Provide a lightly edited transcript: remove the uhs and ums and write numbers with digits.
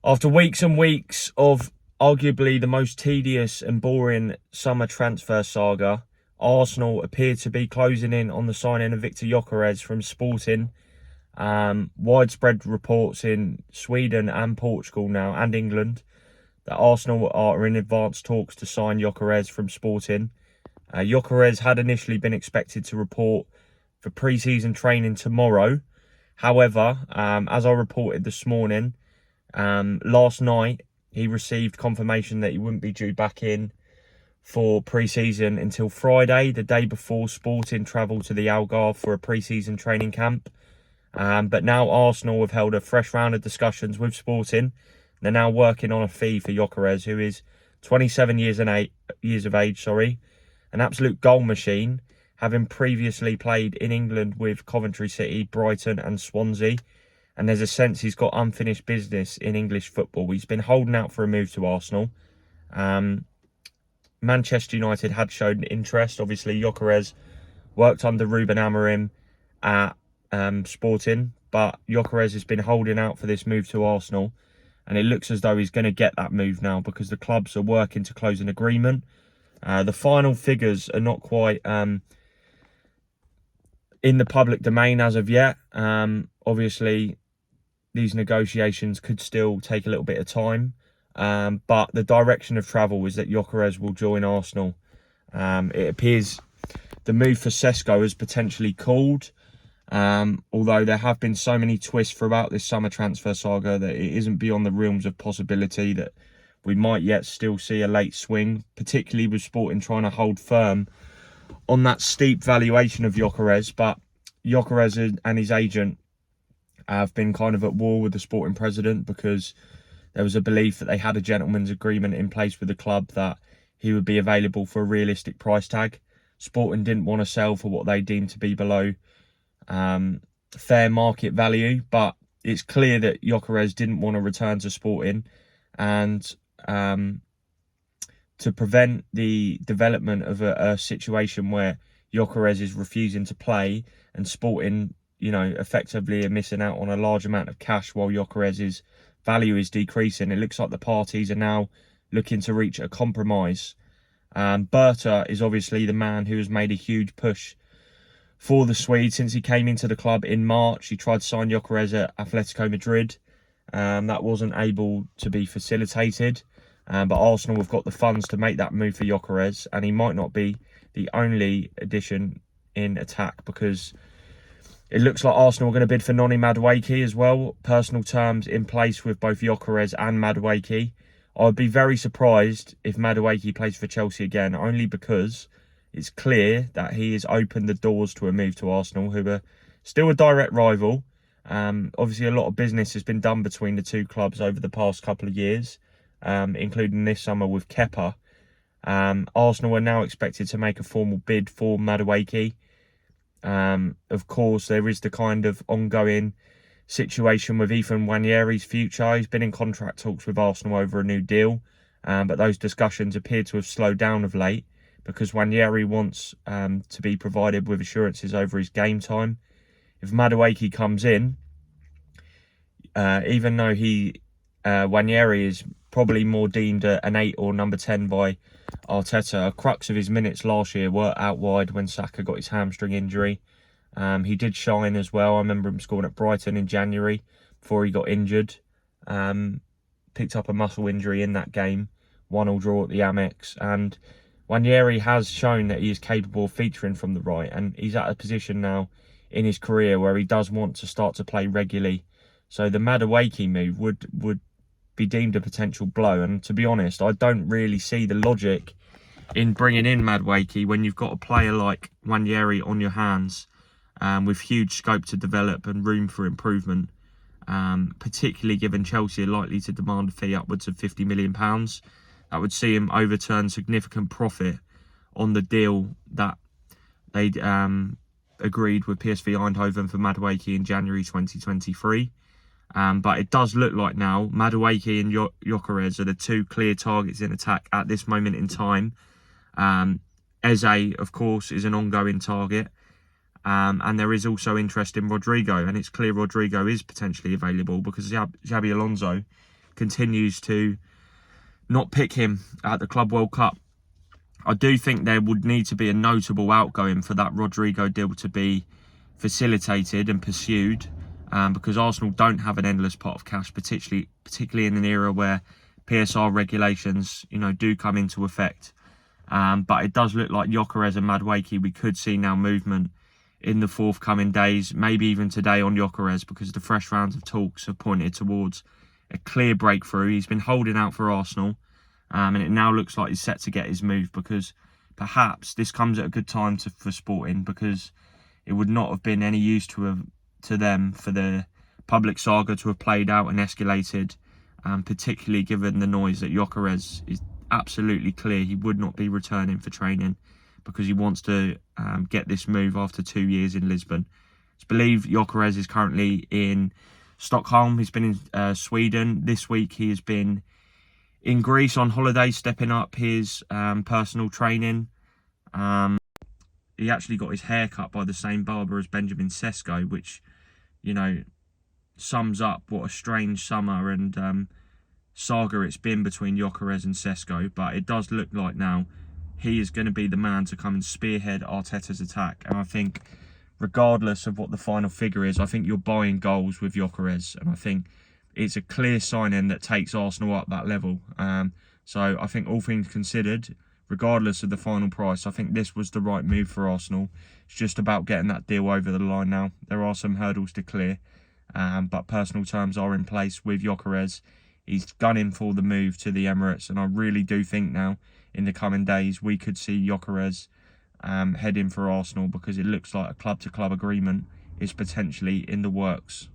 After weeks and weeks of arguably the most tedious and boring summer transfer saga, Arsenal appear to be closing in on the signing of Viktor Gyokeres from Sporting. Widespread reports in Sweden and Portugal now, and England, that Arsenal are in advanced talks to sign Gyokeres from Sporting. Gyokeres had initially been expected to report for pre-season training tomorrow. However, as I reported this morning, last night he received confirmation that he wouldn't be due back in for pre-season until Friday, the day before Sporting travel to the Algarve for a pre-season training camp. But now Arsenal have held a fresh round of discussions with Sporting. They're now working on a fee for Gyokeres, who is 27 years of age, an absolute goal machine, having previously played in England with Coventry City, Brighton and Swansea. And there's a sense he's got unfinished business in English football. He's been holding out for a move to Arsenal. Manchester United had shown interest. Obviously, Gyokeres worked under Ruben Amorim at Sporting, but Gyokeres has been holding out for this move to Arsenal. And it looks as though he's going to get that move now because the clubs are working to close an agreement. The final figures are not quite in the public domain as of yet. Obviously, these negotiations could still take a little bit of time. But the direction of travel is that Gyokeres will join Arsenal. It appears the move for Sesko is potentially called. Although there have been so many twists throughout this summer transfer saga that it isn't beyond the realms of possibility that we might yet still see a late swing, particularly with Sporting trying to hold firm on that steep valuation of Gyokeres. But Gyokeres and his agent have been kind of at war with the Sporting president because there was a belief that they had a gentleman's agreement in place with the club that he would be available for a realistic price tag. Sporting didn't want to sell for what they deemed to be below fair market value, but it's clear that Gyokeres didn't want to return to Sporting, and to prevent the development of a situation where Gyokeres is refusing to play and Sporting, effectively are missing out on a large amount of cash while Gyokeres' value is decreasing. It looks like the parties are now looking to reach a compromise. Berta is obviously the man who has made a huge push for the Swede since he came into the club in March. He tried to sign Gyokeres at Atletico Madrid. That wasn't able to be facilitated. But Arsenal have got the funds to make that move for Gyokeres, and he might not be the only addition in attack because it looks like Arsenal are going to bid for Noni Madueke as well. Personal terms in place with both Gyokeres and Madueke. I'd be very surprised if Madueke plays for Chelsea again, only because it's clear that he has opened the doors to a move to Arsenal, who are still a direct rival. Obviously, a lot of business has been done between the two clubs over the past couple of years, including this summer with Kepa. Arsenal are now expected to make a formal bid for Madueke. Of course, there is the kind of ongoing situation with Ethan Nwaneri's future. He's been in contract talks with Arsenal over a new deal, but those discussions appear to have slowed down of late because Nwaneri wants to be provided with assurances over his game time. If Madueke comes in, even though Nwaneri is probably more deemed an 8 or number 10 by Arteta, a crux of his minutes last year were out wide when Saka got his hamstring injury. He did shine as well. I remember him scoring at Brighton in January before he got injured. Picked up a muscle injury in that game. 1-1 draw at the Amex. And Nwaneri has shown that he is capable of featuring from the right. And he's at a position now in his career where he does want to start to play regularly. So the Madueke move would be deemed a potential blow. And to be honest, I don't really see the logic in bringing in Madueke when you've got a player like Nwaneri on your hands, with huge scope to develop and room for improvement, particularly given Chelsea are likely to demand a fee upwards of £50 million. That would see him overturn significant profit on the deal that they agreed with PSV Eindhoven for Madueke in January 2023. But it does look like now Madueke and Gyokeres are the two clear targets in attack at this moment in time. Eze, of course, is an ongoing target. And there is also interest in Rodrigo. And it's clear Rodrigo is potentially available because Xabi Alonso continues to not pick him at the Club World Cup. I do think there would need to be a notable outgoing for that Rodrigo deal to be facilitated and pursued, because Arsenal don't have an endless pot of cash, particularly in an era where PSR regulations, do come into effect. But it does look like Gyokeres and Madueke, we could see now movement in the forthcoming days, maybe even today on Gyokeres, because the fresh rounds of talks have pointed towards a clear breakthrough. He's been holding out for Arsenal, and it now looks like he's set to get his move, because perhaps this comes at a good time for Sporting, because it would not have been any use to them for the public saga to have played out and escalated, particularly given the noise that Gyokeres is absolutely clear he would not be returning for training, because he wants to get this move after 2 years in Lisbon. It's believed Gyokeres is currently in Stockholm. He's been in Sweden. This week he has been in Greece on holiday, stepping up his personal training. He actually got his hair cut by the same barber as Benjamin Sesko, which, sums up what a strange summer and saga it's been between Gyokeres and Sesko. But it does look like now he is going to be the man to come and spearhead Arteta's attack. And I think, regardless of what the final figure is, I think you're buying goals with Gyokeres, and I think it's a clear signing that takes Arsenal up that level. So I think, all things considered, regardless of the final price, I think this was the right move for Arsenal. It's just about getting that deal over the line now. There are some hurdles to clear, but personal terms are in place with Gyokeres. He's gunning for the move to the Emirates, and I really do think now, in the coming days, we could see Gyokeres heading for Arsenal, because it looks like a club-to-club agreement is potentially in the works.